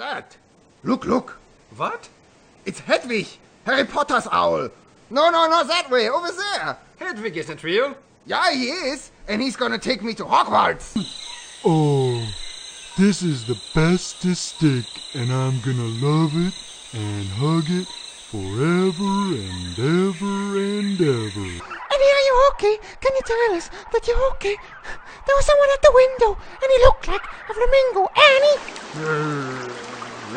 that? Look, look. What? It's Hedwig, Harry Potter's owl. No, not that way, over there. Hedwig isn't real. Yeah, he is, and he's gonna take me to Hogwarts. Oh, this is the bestest stick, and I'm gonna love it and hug it forever and ever and ever. Annie, are you okay? Can you tell us that you're okay? There was someone at the window, and he looked like a flamingo. Annie!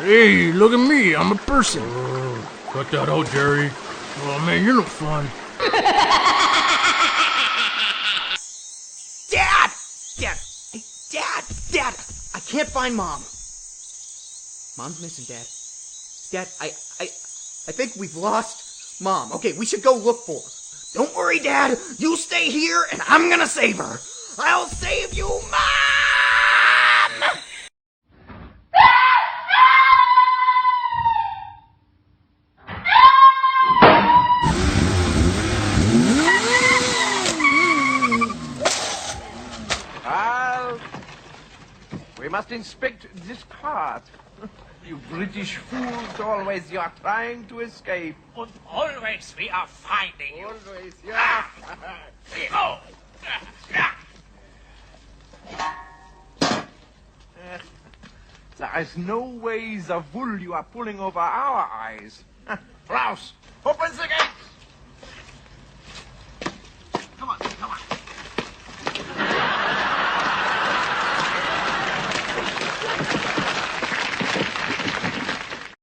Hey, look at me. I'm a person. Cut that out, Jerry. Oh, man, you're no fun. Dad! Dad! I can't find Mom. Mom's missing, Dad. Dad, I think we've lost Mom. Okay, we should go look for her. Don't worry, Dad. You stay here, and I'm gonna save her. I'll save you, Mom! We must inspect this cart. You British fools, always you are trying to escape. And always we are finding you. Always, yeah. Oh. There is no way the wool you are pulling over our eyes. Klaus, open the gate!